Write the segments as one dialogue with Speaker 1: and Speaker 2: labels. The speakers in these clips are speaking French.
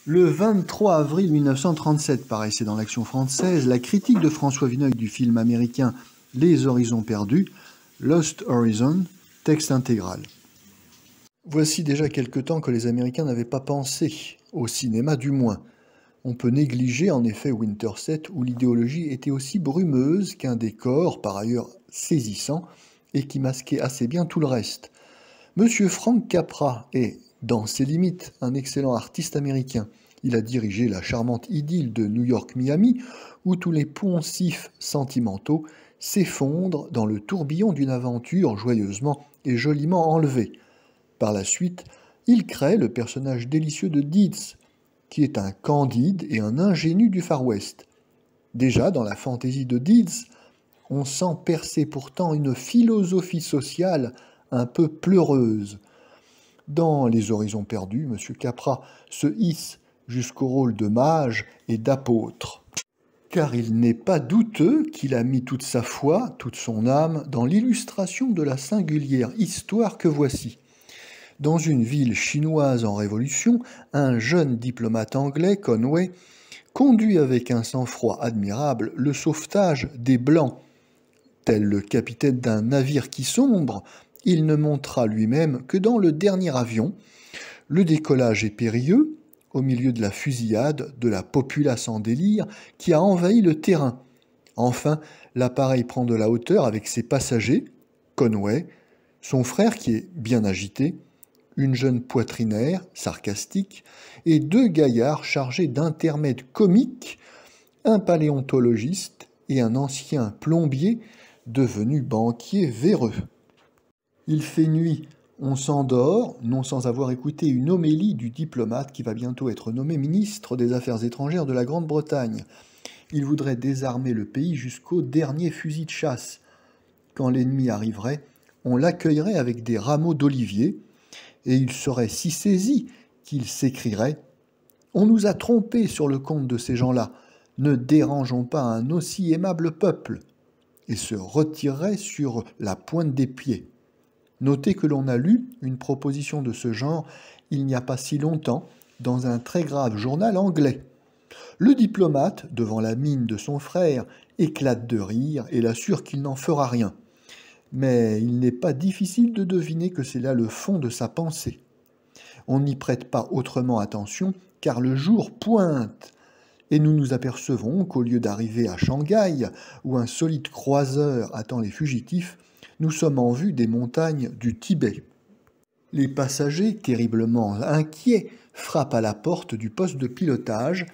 Speaker 1: Le 23 avril 1937 paraissait dans l'Action française la critique de François Vineuil du film américain Les Horizons perdus, Lost Horizon, texte intégral. Voici déjà quelque temps que les Américains n'avaient pas pensé, au cinéma du moins. On peut négliger en effet Winterset où l'idéologie était aussi brumeuse qu'un décor par ailleurs saisissant et qui masquait assez bien tout le reste. Monsieur Frank Capra est, dans ses limites, un excellent artiste américain. Il a dirigé la charmante idylle de New York-Miami où tous les poncifs sentimentaux s'effondrent dans le tourbillon d'une aventure joyeusement et joliment enlevée. Par la suite, il crée le personnage délicieux de Deeds, qui est un candide et un ingénu du Far West. Déjà, dans la fantaisie de Deeds, on sent percer pourtant une philosophie sociale un peu pleureuse. Dans Les Horizons perdus, M. Capra se hisse jusqu'au rôle de mage et d'apôtre. Car il n'est pas douteux qu'il a mis toute sa foi, toute son âme, dans l'illustration de la singulière histoire que voici. Dans une ville chinoise en révolution, un jeune diplomate anglais, Conway, conduit avec un sang-froid admirable le sauvetage des Blancs. Tel le capitaine d'un navire qui sombre, il ne montera lui-même que dans le dernier avion. Le décollage est périlleux, au milieu de la fusillade de la populace en délire qui a envahi le terrain. Enfin, l'appareil prend de la hauteur avec ses passagers, Conway, son frère qui est bien agité, une jeune poitrinaire, sarcastique, et deux gaillards chargés d'intermèdes comiques, un paléontologiste et un ancien plombier devenu banquier véreux. Il fait nuit, on s'endort, non sans avoir écouté une homélie du diplomate qui va bientôt être nommé ministre des Affaires étrangères de la Grande-Bretagne. Il voudrait désarmer le pays jusqu'au dernier fusil de chasse. Quand l'ennemi arriverait, on l'accueillerait avec des rameaux d'olivier, et il serait si saisi qu'il s'écrierait « On nous a trompés sur le compte de ces gens-là, ne dérangeons pas un aussi aimable peuple » et se retirerait sur la pointe des pieds. Notez que l'on a lu une proposition de ce genre il n'y a pas si longtemps dans un très grave journal anglais. Le diplomate, devant la mine de son frère, éclate de rire et l'assure qu'il n'en fera rien. Mais il n'est pas difficile de deviner que c'est là le fond de sa pensée. On n'y prête pas autrement attention car le jour pointe et nous nous apercevrons qu'au lieu d'arriver à Shanghai, où un solide croiseur attend les fugitifs, nous sommes en vue des montagnes du Tibet. Les passagers, terriblement inquiets, frappent à la porte du poste de pilotage.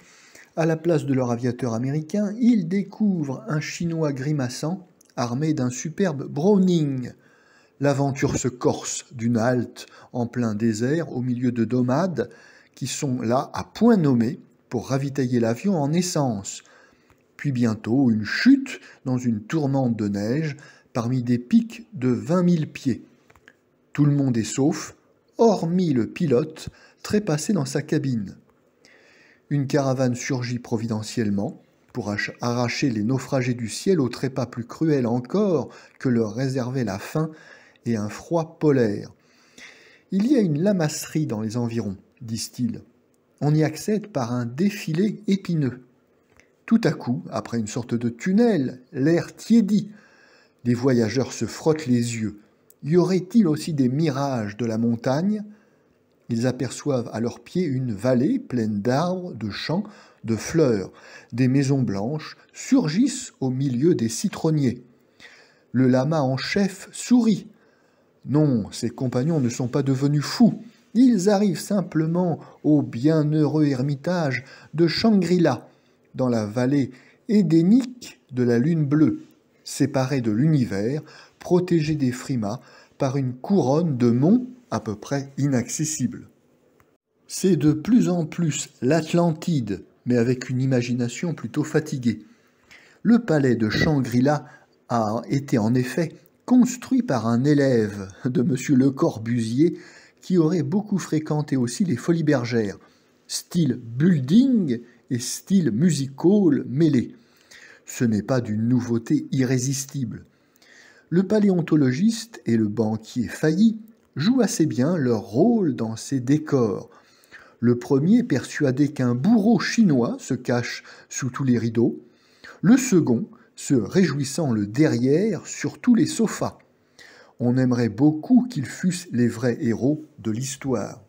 Speaker 1: À la place de leur aviateur américain, ils découvrent un Chinois grimaçant, armé d'un superbe Browning. L'aventure se corse d'une halte en plein désert au milieu de nomades qui sont là à point nommé pour ravitailler l'avion en essence. Puis bientôt une chute dans une tourmente de neige parmi des pics de 20 000 pieds. Tout le monde est sauf, hormis le pilote trépassé dans sa cabine. Une caravane surgit providentiellement pour arracher les naufragés du ciel au trépas plus cruel encore que leur réservait la faim et un froid polaire. Il y a une lamasserie dans les environs, disent-ils. On y accède par un défilé épineux. Tout à coup, après une sorte de tunnel, l'air tiédit. Les voyageurs se frottent les yeux. Y aurait-il aussi des mirages de la montagne ? Ils aperçoivent à leurs pieds une vallée pleine d'arbres, de champs, de fleurs. Des maisons blanches surgissent au milieu des citronniers. Le lama en chef sourit. Non, ses compagnons ne sont pas devenus fous. Ils arrivent simplement au bienheureux ermitage de Shangri-La, dans la vallée édénique de la Lune bleue, séparée de l'univers, protégée des frimas par une couronne de monts à peu près inaccessibles. C'est de plus en plus l'Atlantide, mais avec une imagination plutôt fatiguée. Le palais de Shangri-La a été en effet construit par un élève de M. Le Corbusier qui aurait beaucoup fréquenté aussi les Folies Bergères, style building et style music-hall mêlés. Ce n'est pas d'une nouveauté irrésistible. Le paléontologiste et le banquier failli jouent assez bien leur rôle dans ces décors. Le premier persuadé qu'un bourreau chinois se cache sous tous les rideaux. Le second se réjouissant le derrière sur tous les sofas. On aimerait beaucoup qu'ils fussent les vrais héros de l'histoire.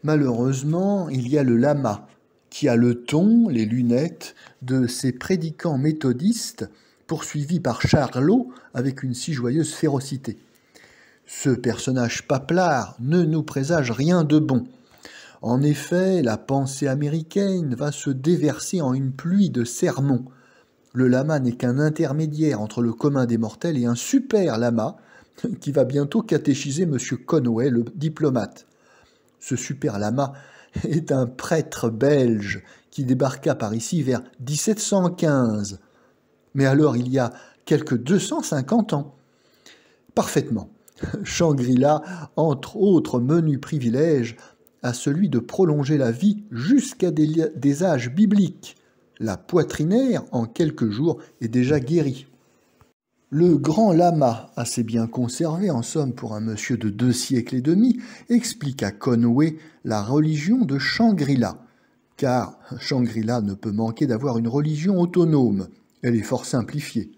Speaker 1: Malheureusement, il y a le lama, qui a le ton, les lunettes, de ces prédicants méthodistes poursuivis par Charlot avec une si joyeuse férocité. Ce personnage paplard ne nous présage rien de bon. En effet, la pensée américaine va se déverser en une pluie de sermons. Le lama n'est qu'un intermédiaire entre le commun des mortels et un super lama qui va bientôt catéchiser M. Conway, le diplomate. Ce super lama est un prêtre belge qui débarqua par ici vers 1715. Mais alors il y a quelques 250 ans. Parfaitement. Shangri-La, entre autres menus privilèges, a celui de prolonger la vie jusqu'à des âges bibliques. La poitrinaire, en quelques jours, est déjà guérie. Le grand lama, assez bien conservé en somme pour un monsieur de 2 siècles et demi, explique à Conway la religion de Shangri-La, car Shangri-La ne peut manquer d'avoir une religion autonome, elle est fort simplifiée.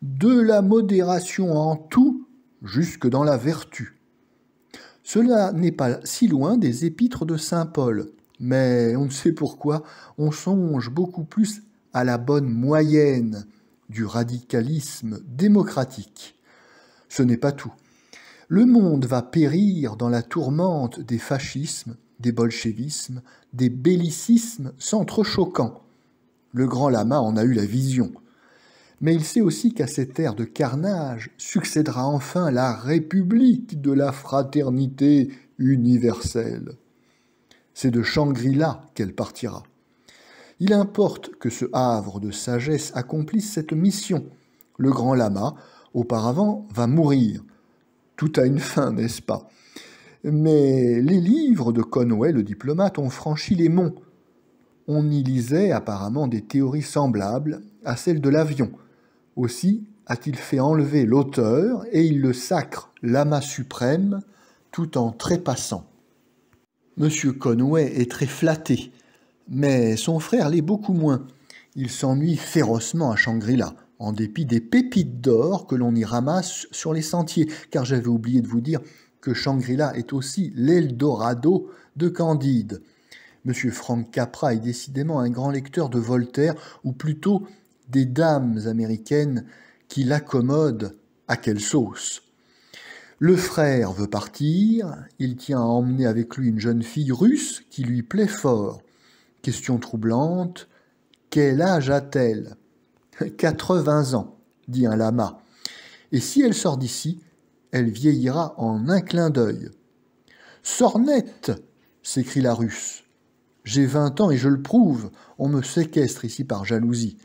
Speaker 1: De la modération en tout, jusque dans la vertu. Cela n'est pas si loin des épîtres de saint Paul, mais on ne sait pourquoi, on songe beaucoup plus à la bonne moyenne du radicalisme démocratique. Ce n'est pas tout. Le monde va périr dans la tourmente des fascismes, des bolchevismes, des bellicismes s'entrechoquant. Le grand lama en a eu la vision. Mais il sait aussi qu'à cette ère de carnage succédera enfin la république de la fraternité universelle. C'est de Shangri-La qu'elle partira. Il importe que ce havre de sagesse accomplisse cette mission. Le grand lama, auparavant, va mourir. Tout a une fin, n'est-ce pas? Mais les livres de Conway, le diplomate, ont franchi les monts. On y lisait apparemment des théories semblables à celles de l'avion. Aussi a-t-il fait enlever l'auteur et il le sacre lama suprême tout en trépassant. Monsieur Conway est très flatté, mais son frère l'est beaucoup moins. Il s'ennuie férocement à Shangri-La, en dépit des pépites d'or que l'on y ramasse sur les sentiers, car j'avais oublié de vous dire que Shangri-La est aussi l'Eldorado de Candide. Monsieur Frank Capra est décidément un grand lecteur de Voltaire, ou plutôt des dames américaines qui l'accommodent à quelle sauce. Le frère veut partir, il tient à emmener avec lui une jeune fille russe qui lui plaît fort. Question troublante, quel âge a-t-elle ? 80 ans, dit un lama. Et si elle sort d'ici, elle vieillira en un clin d'œil. Sornette, s'écrie la russe. J'ai 20 ans et je le prouve, on me séquestre ici par jalousie.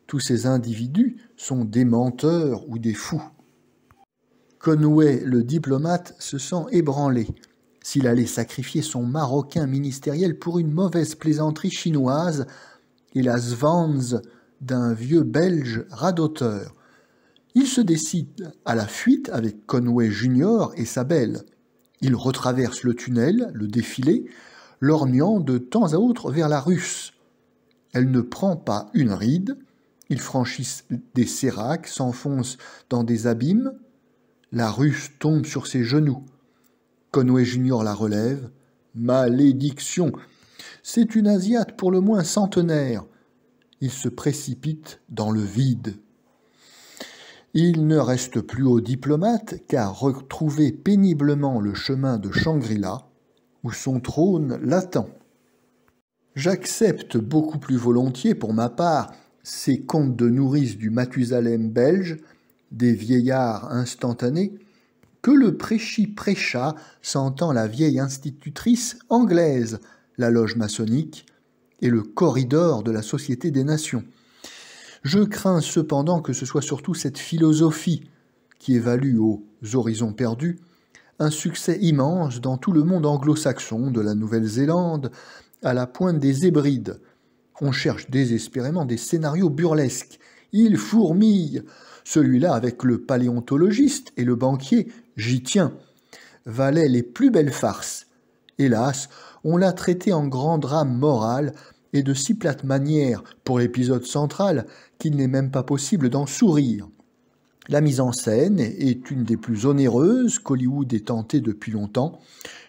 Speaker 1: Tous ces individus sont des menteurs ou des fous. Conway, le diplomate, se sent ébranlé. S'il allait sacrifier son marocain ministériel pour une mauvaise plaisanterie chinoise et la svans d'un vieux belge radoteur, il se décide à la fuite avec Conway Junior et sa belle. Il retraverse le tunnel, le défilé, lorgnant de temps à autre vers la russe. Elle ne prend pas une ride. Ils franchissent des séracs, s'enfoncent dans des abîmes. La russe tombe sur ses genoux. Conway Junior la relève. Malédiction! C'est une Asiate pour le moins centenaire. Il se précipite dans le vide. Il ne reste plus au diplomate qu'à retrouver péniblement le chemin de Shangri-La, où son trône l'attend. J'accepte beaucoup plus volontiers, pour ma part, ces contes de nourrice du Mathusalem belge, des vieillards instantanés, que le prêchi-prêcha s'entend la vieille institutrice anglaise, la loge maçonnique et le corridor de la Société des Nations. Je crains cependant que ce soit surtout cette philosophie qui évalue aux horizons perdus un succès immense dans tout le monde anglo-saxon, de la Nouvelle-Zélande à la pointe des Hébrides. On cherche désespérément des scénarios burlesques. Il fourmille. Celui-là, avec le paléontologiste et le banquier, j'y tiens, valait les plus belles farces. Hélas, On l'a traité en grand drame moral et de si plate manière pour l'épisode central qu'il n'est même pas possible d'en sourire. La mise en scène est une des plus onéreuses qu'Hollywood ait tenté depuis longtemps.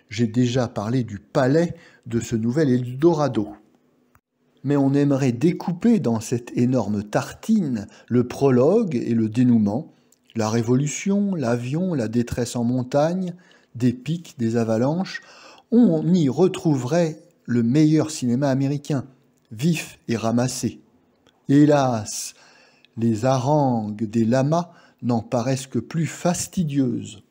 Speaker 1: J'ai déjà parlé du palais de ce nouvel Eldorado. Mais on aimerait découper dans cette énorme tartine le prologue et le dénouement, la révolution, l'avion, la détresse en montagne, des pics, des avalanches. On y retrouverait le meilleur cinéma américain, vif et ramassé. Hélas, les harangues des lamas n'en paraissent que plus fastidieuses.